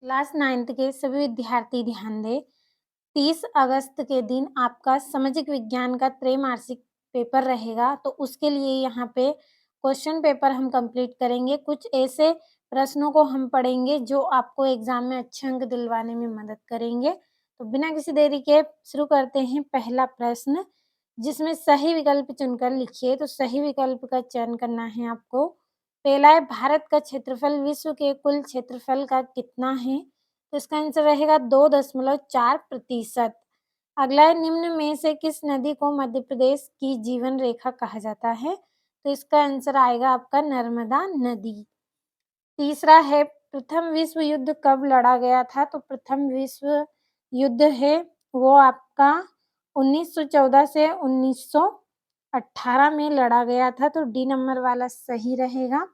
Class 9th के सभी विद्यार्थी ध्यान दें। 30 अगस्त के दिन आपका सामाजिक विज्ञान का त्रैमासिक पेपर रहेगा, तो उसके लिए यहाँ पे क्वेश्चन पेपर हम कंप्लीट करेंगे। कुछ ऐसे प्रश्नों को हम पढ़ेंगे जो आपको एग्जाम में अच्छे अंक दिलवाने में मदद करेंगे। तो बिना किसी देरी के शुरू करते हैं। पहला प्रश्न, जिसमें सही विकल्प चुनकर लिखिए। तो सही विकल्प का चयन करना है आपको। पहला है, भारत का क्षेत्रफल विश्व के कुल क्षेत्रफल का कितना है? तो इसका आंसर रहेगा 2.4%। अगला है, निम्न में से किस नदी को मध्य प्रदेश की जीवन रेखा कहा जाता है? तो इसका आंसर आएगा आपका नर्मदा नदी। तीसरा है, प्रथम विश्व युद्ध कब लड़ा गया था? तो प्रथम विश्व युद्ध है वो आपका 1914 से 1918 में लड़ा गया था। तो डी नंबर वाला सही रहेगा।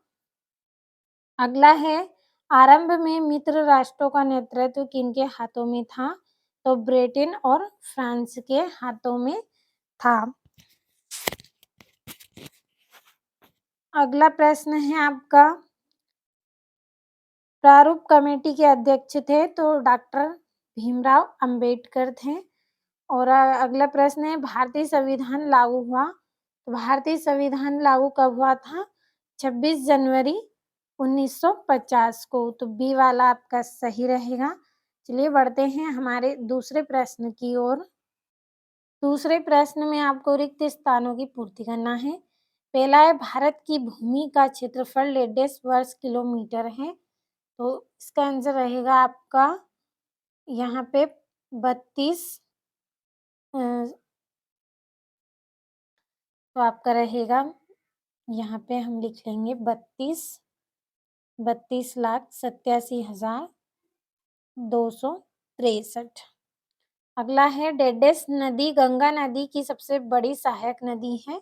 अगला है, आरंभ में मित्र राष्ट्रों का नेतृत्व किनके हाथों में था? तो ब्रिटेन और फ्रांस के हाथों में था। अगला प्रश्न है आपका, प्रारूप कमेटी के अध्यक्ष थे? तो डॉक्टर भीमराव अंबेडकर थे। और अगला प्रश्न है, भारतीय संविधान लागू हुआ? तो भारतीय संविधान लागू कब हुआ था? 26 जनवरी 1950 को। तो बी वाला आपका सही रहेगा। चलिए बढ़ते हैं हमारे दूसरे प्रश्न की ओर। दूसरे प्रश्न में आपको रिक्त स्थानों की पूर्ति करना है। पहला है, भारत की भूमि का क्षेत्रफल 1.5 वर्ग किलोमीटर है। तो इसका आंसर रहेगा आपका यहाँ पे 32। तो आपका रहेगा यहाँ पे हम लिख लेंगे 32,87,263। अगला है, डेडेस नदी गंगा नदी की सबसे बड़ी सहायक नदी है?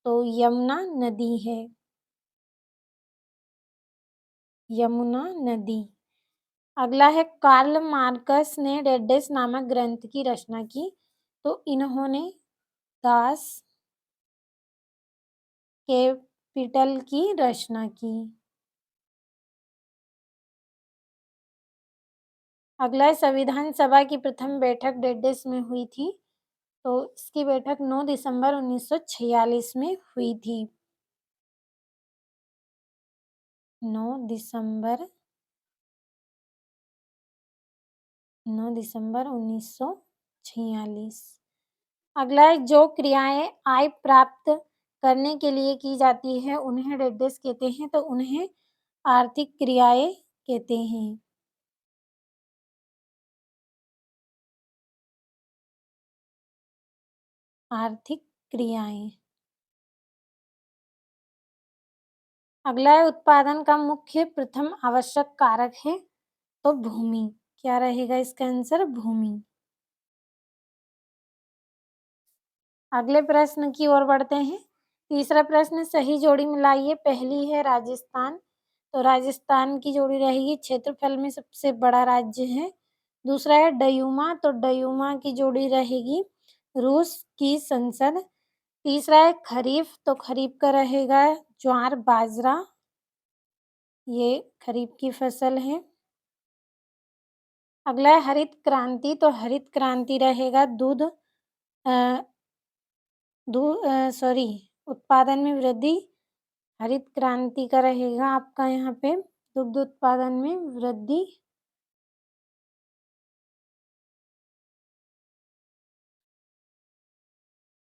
तो यमुना नदी है। यमुना नदी। अगला है, कार्ल मार्कस ने डेडेस नामक ग्रंथ की रचना की? तो इन्होंने दास कैपिटल की रचना की। अगला है, संविधान सभा की प्रथम बैठक डेडेस में हुई थी? तो इसकी बैठक 9 दिसंबर 1946 में हुई थी। 9 दिसंबर 1946। अगला है, जो क्रियाएं आय प्राप्त करने के लिए की जाती है उन्हें डेडेस कहते हैं? तो उन्हें आर्थिक क्रियाएं कहते हैं। आर्थिक क्रियाएं। अगला है, उत्पादन का मुख्य प्रथम आवश्यक कारक है? तो भूमि। क्या रहेगा इसका आंसर? भूमि। अगले प्रश्न की ओर बढ़ते हैं। तीसरा प्रश्न, सही जोड़ी मिलाइए। पहली है राजस्थान, तो राजस्थान की जोड़ी रहेगी क्षेत्रफल में सबसे बड़ा राज्य है। दूसरा है डयूमा, तो डयूमा की जोड़ी रहेगी रूस की संसद। तीसरा है खरीफ, तो खरीफ का रहेगा ज्वार बाजरा, ये खरीफ की फसल है। अगला है हरित क्रांति, तो हरित क्रांति रहेगा दूध उत्पादन में वृद्धि। हरित क्रांति का रहेगा आपका यहाँ पे दुग्ध उत्पादन में वृद्धि।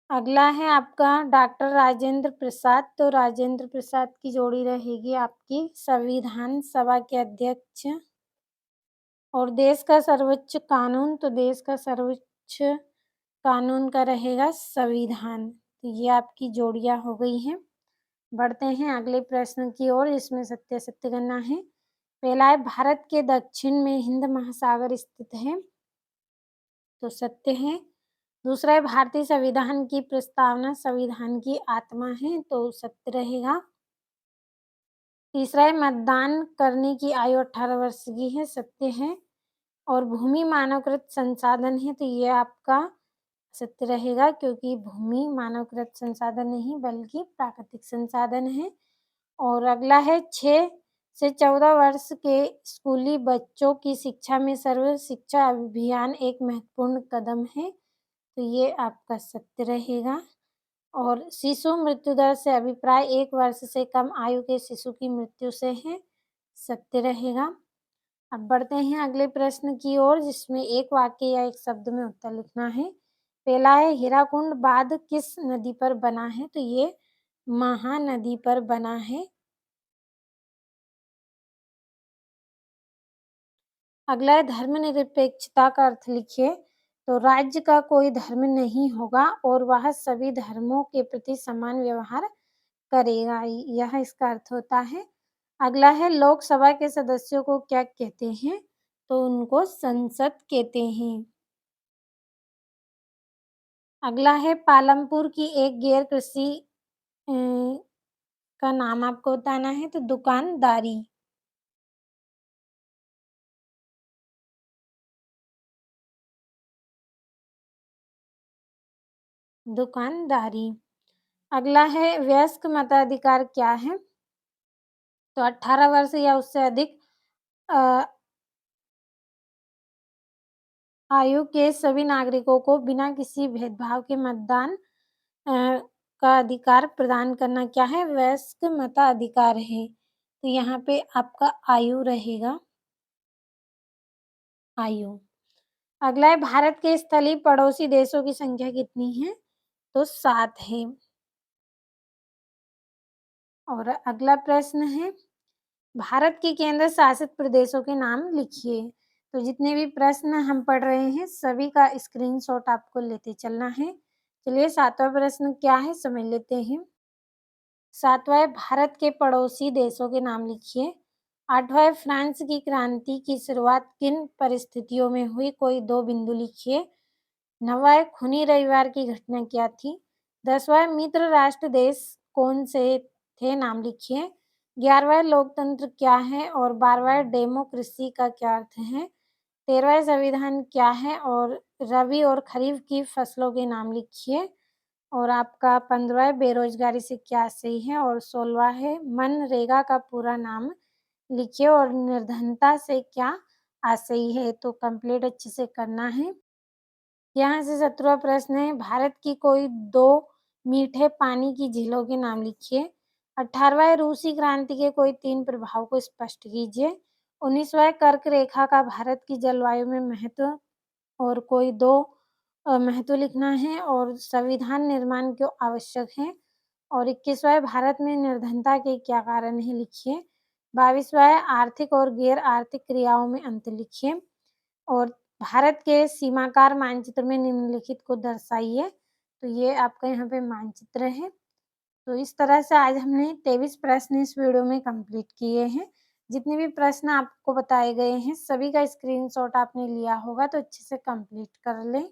अगला है आपका डॉक्टर राजेंद्र प्रसाद, तो राजेंद्र प्रसाद की जोड़ी रहेगी आपकी संविधान सभा के अध्यक्ष। और देश का सर्वोच्च कानून, तो देश का सर्वोच्च कानून का रहेगा संविधान। तो ये आपकी जोड़ियां हो गई हैं। बढ़ते हैं अगले प्रश्न की ओर। इसमें सत्य सत्य करना है। पहला है, भारत के दक्षिण में हिंद महासागर स्थित है? तो सत्य है। दूसरा है, भारतीय संविधान की प्रस्तावना संविधान की आत्मा है? तो सत्य रहेगा। तीसरा है, मतदान करने की आयु 18 वर्ष की है? सत्य है। और भूमि मानवकृत संसाधन है? तो ये आपका सत्य रहेगा, क्योंकि भूमि मानवकृत संसाधन नहीं बल्कि प्राकृतिक संसाधन है। और अगला है, 6 से 14 वर्ष के स्कूली बच्चों की शिक्षा में सर्व शिक्षा अभियान एक महत्वपूर्ण कदम है, तो ये आपका सत्य रहेगा। और शिशु मृत्यु दर से अभिप्राय 1 वर्ष से कम आयु के शिशु की मृत्यु से है, सत्य रहेगा। अब बढ़ते हैं अगले प्रश्न की ओर, जिसमें एक वाक्य या एक शब्द में उत्तर लिखना है। पहला है, हीराकुंड बाँध किस नदी पर बना है? तो ये महानदी पर बना है। अगला है, धर्मनिरपेक्षता का अर्थ लिखिए। तो राज्य का कोई धर्म नहीं होगा और वह सभी धर्मों के प्रति समान व्यवहार करेगा, यह इसका अर्थ होता है। अगला है, लोकसभा के सदस्यों को क्या कहते हैं? तो उनको संसद कहते हैं। अगला है, पालमपुर की एक गैर कृषि अ, का नाम आपको बताना है, तो दुकानदारी। दुकानदारी। अगला है, वयस्क मताधिकार क्या है? तो 18 वर्ष या उससे अधिक अ, आयु के सभी नागरिकों को बिना किसी भेदभाव के मतदान अ, का अधिकार प्रदान करना क्या है? वयस्क मताधिकार है। तो यहाँ पे आपका आयु रहेगा, आयु। अगला है, भारत के स्थलीय पड़ोसी देशों की संख्या कितनी है? तो 7 है। और अगला प्रश्न है, भारत के केंद्र शासित प्रदेशों के नाम लिखिए। तो जितने भी प्रश्न हम पढ़ रहे हैं, सभी का स्क्रीनशॉट आपको लेते चलना है। चलिए 7वां प्रश्न क्या है, समझ लेते हैं। 7वां है, भारत के पड़ोसी देशों के नाम लिखिए। 8वां है, फ्रांस की क्रांति की शुरुआत किन परिस्थितियों में हुई? कोई 2 बिंदु लिखिए। 9वां है, खूनी रविवार की घटना क्या थी? 10वां है, मित्र राष्ट्र देश कौन से थे? नाम लिखिए। 11वां है, लोकतंत्र क्या है? और 12वां है, डेमोक्रेसी का क्या अर्थ है? 13वां है, संविधान क्या है? और रबी और खरीफ की फसलों के नाम लिखिए। और आपका 15वां है, बेरोजगारी से क्या सही है? और 16वां है, मनरेगा का पूरा नाम लिखिए। और निर्धनता से क्या आशय है? तो कंप्लीट अच्छे से करना है। यहाँ से 17वां प्रश्न है, भारत की कोई 2 मीठे पानी की झीलों के नाम लिखिए। 18वां है, रूसी क्रांति के कोई 3 प्रभाव को स्पष्ट कीजिए। 19वां है, कर्क रेखा का भारत की जलवायु में महत्व और कोई 2 महत्व लिखना है। और संविधान निर्माण क्यों आवश्यक है? और 21वां है, भारत में निर्धनता के क्या कारण हैं? लिखिए। 22वां है, आर्थिक और गैर आर्थिक क्रियाओं में अंतर लिखिए। और भारत के सीमाकार मानचित्र में निम्नलिखित को दर्शाइए। तो ये आपका यहाँ पे मानचित्र है। तो इस तरह से आज हमने 23 प्रश्न इस वीडियो में कंप्लीट किए हैं। जितने भी प्रश्न आपको बताए गए हैं, सभी का स्क्रीनशॉट आपने लिया होगा, तो अच्छे से कंप्लीट कर लें।